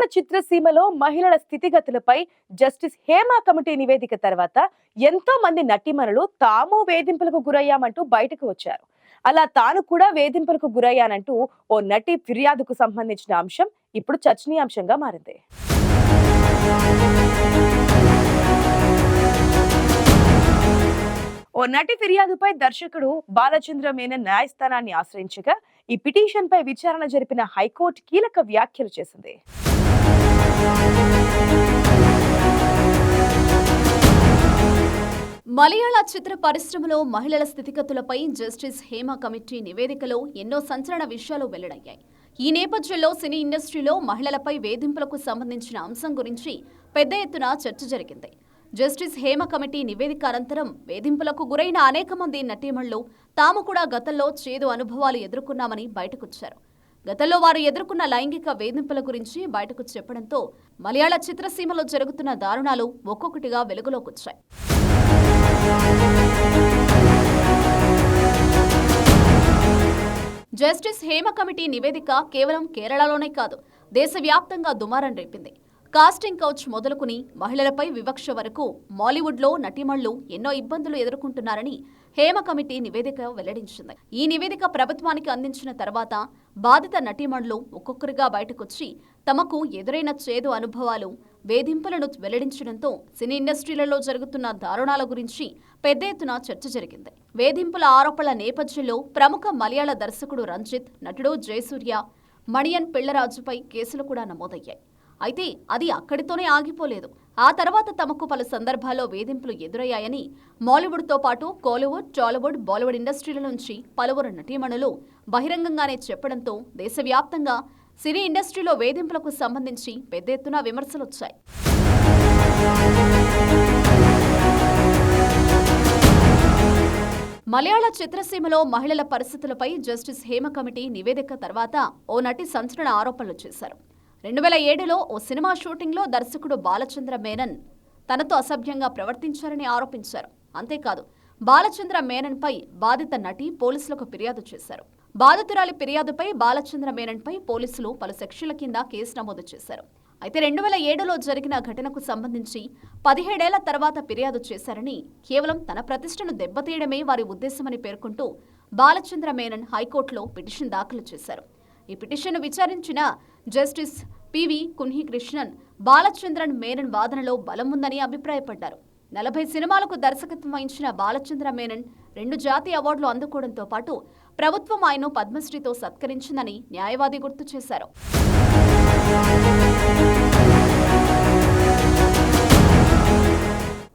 మలయాళ చిత్రసీమలో మహిళల స్థితిగతులపై justice Hema committee నివేదిక తర్వాత ఎంతో మంది నటీమణులు తాము వేధింపులకు గురయ్యామంటూ బయటకు వచ్చారు. అలా తాను కూడా వేధింపులకు గురయ్యానంటూ ఓ నటి ఫిర్యాదుకు సంబంధించిన అంశం ఇప్పుడు చర్చనీయాంశంగా మారింది. ఓ నటి ఫిర్యాదుపై దర్శకుడు బాలచంద్ర మేనన్ న్యాయస్థానాన్ని ఆశ్రయించగా ఈ పిటిషన్ పై విచారణ జరిపిన హైకోర్టు కీలక వ్యాఖ్యలు చేసింది. మలయాళ చిత్ర పరిశ్రమలో మహిళల స్థితిగతులపై జస్టిస్ హేమా కమిటీ నివేదికలో ఎన్నో సంచలన విషయాలు వెల్లడయ్యాయి. ఈ నేపథ్యంలో సినీ ఇండస్ట్రీలో మహిళలపై వేధింపులకు సంబంధించిన అంశం గురించి పెద్ద ఎత్తున చర్చ జరిగింది. జస్టిస్ హేమ కమిటీ నివేదిక అనంతరం వేధింపులకు గురైన అనేక మంది నటీమణులు తాము కూడా గతంలో చేదు అనుభవాలు ఎదుర్కొన్నామని బయటకొచ్చారు. గతంలో వారు ఎదుర్కొన్న లైంగిక వేధింపుల గురించి బయటకు చెప్పడంతో మలయాళ చిత్రసీమలో జరుగుతున్న దారుణాలు ఒక్కొక్కటిగా వెలుగులోకొచ్చాయి. జస్టిస్ హేమ కమిటీ నివేదిక కేవలం కేరళలోనే కాదు, దేశవ్యాప్తంగా దుమారం రేపింది. కాస్టింగ్ కౌచ్ మొదలుకుని మహిళలపై వివక్ష వరకు మాలీవుడ్లో నటీమణులు ఎన్నో ఇబ్బందులు ఎదుర్కొంటున్నారని హేమ కమిటీ నివేదిక వెల్లడించింది. ఈ నివేదిక ప్రభుత్వానికి అందించిన తర్వాత బాధిత నటీమణులు ఒక్కొక్కరిగా బయటకొచ్చి తమకు ఎదురైన చేదు అనుభవాలు, వేధింపులను వెల్లడించడంతో సినీ ఇండస్ట్రీలలో జరుగుతున్న దారుణాల గురించి పెద్ద ఎత్తున చర్చ జరిగింది. వేధింపుల ఆరోపణల నేపథ్యంలో ప్రముఖ మలయాళ దర్శకుడు రంజిత్, నటుడు జయసూర్య, మణియన్ పిళ్లరాజుపై కేసులు కూడా నమోదయ్యాయి. అయితే అది అక్కడితోనే ఆగిపోలేదు. ఆ తర్వాత తమకు పలు సందర్భాల్లో వేధింపులు ఎదురయ్యాయని మాలీవుడ్తో పాటు కోలీవుడ్, టాలీవుడ్, బాలీవుడ్ ఇండస్ట్రీల నుంచి పలువురు నటీమణులు బహిరంగంగానే చెప్పడంతో దేశవ్యాప్తంగా సినీ ఇండస్ట్రీలో వేధింపులకు సంబంధించి పెద్ద ఎత్తున విమర్శలొచ్చాయి. మలయాళ చిత్రసీమలో మహిళల పరిస్థితులపై జస్టిస్ హేమ కమిటీ నివేదిక తర్వాత ఓ నటి సంచలన ఆరోపణలు చేశారు. 2007లో ఓ సినిమా షూటింగ్లో దర్శకుడు బాలచంద్ర మేనన్ తనతో అసభ్యంగా ప్రవర్తించారని ఆరోపించారు. అంతేకాదు, బాలచంద్ర మేనన్పై బాధిత నటి పోలీసులకు ఫిర్యాదు చేశారు. బాధితురాలి ఫిర్యాదుపై బాలచంద్ర మేనన్పై పోలీసులు పలు సెక్షన్ల కింద కేసు నమోదు చేశారు. అయితే 2007లో జరిగిన ఘటనకు సంబంధించి 17 ఏళ్ల తర్వాత ఫిర్యాదు చేశారని, కేవలం తన ప్రతిష్టను దెబ్బతీయడమే వారి ఉద్దేశమని పేర్కొంటూ బాలచంద్ర మేనన్ హైకోర్టులో పిటిషన్ దాఖలు చేశారు. ఈ పిటిషన్ను విచారించిన జస్టిస్ పివి కున్హికృష్ణన్ బాలచంద్రన్ మేనన్ వాదనలో బలం ఉందని అభిప్రాయపడ్డారు. 40 సినిమాలకు దర్శకత్వం వహించిన బాలచంద్ర మేనన్ 2 జాతీయ అవార్డులు అందుకోవడంతో పాటు ప్రభుత్వం ఆయన్ను పద్మశ్రీతో సత్కరించిందని న్యాయవాది గుర్తు చేశారు.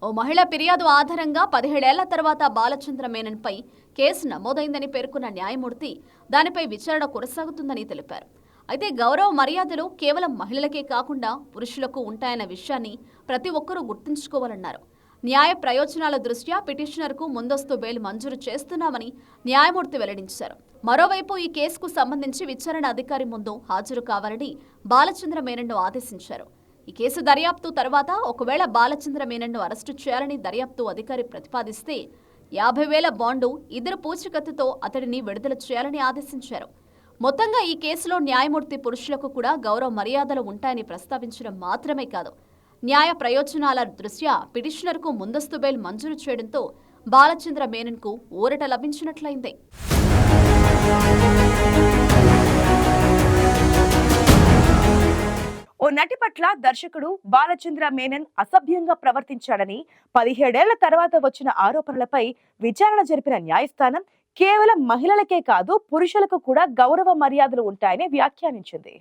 ఓ మహిళ ఫిర్యాదు ఆధారంగా 17 ఏళ్ల తర్వాత బాలచంద్ర మేనన్పై కేసు నమోదైందని పేర్కొన్న న్యాయమూర్తి దానిపై విచారణ కొనసాగుతుందని తెలిపారు. అయితే గౌరవ మర్యాదలు కేవలం మహిళలకే కాకుండా పురుషులకు ఉంటాయన్న విషయాన్ని ప్రతి ఒక్కరూ గుర్తుంచుకోవాలన్నారు. న్యాయ ప్రయోజనాల దృష్ట్యా పిటిషనర్కు ముందస్తు బెయిల్ మంజూరు చేస్తున్నామని న్యాయమూర్తి వెల్లడించారు. మరోవైపు ఈ కేసుకు సంబంధించి విచారణ అధికారి ముందు హాజరు కావాలని బాలచంద్ర మేనన్ను ఆదేశించారు. ఈ కేసు దర్యాప్తు తర్వాత ఒకవేళ బాలచంద్ర మేనన్ను అరెస్టు చేయాలని దర్యాప్తు అధికారి ప్రతిపాదిస్తే 50,000 బాండు, 2 పూచీకత్తుతో అతడిని విడుదల చేయాలని ఆదేశించారు. మొత్తంగా ఈ కేసులో న్యాయమూర్తి పురుషులకు కూడా గౌరవ మర్యాదలు ఉంటాయని ప్రస్తావించడం మాత్రమే కాదు, న్యాయ ప్రయోజనాల దృష్ట్యా పిటిషనర్కు ముందస్తు బెయిల్ మంజూరు చేయడంతో బాలచంద్ర మేనన్కు ఊరట లభించినట్లయింది. ఓ నటి పట్ల దర్శకుడు బాలచంద్ర మేనన్ అసభ్యంగా ప్రవర్తించాడని 17 ఏళ్ల తర్వాత వచ్చిన ఆరోపణలపై విచారణ జరిపిన న్యాయస్థానం కేవలం మహిళలకే కాదు పురుషులకు కూడా గౌరవ మర్యాదలు ఉంటాయని వ్యాఖ్యానించింది.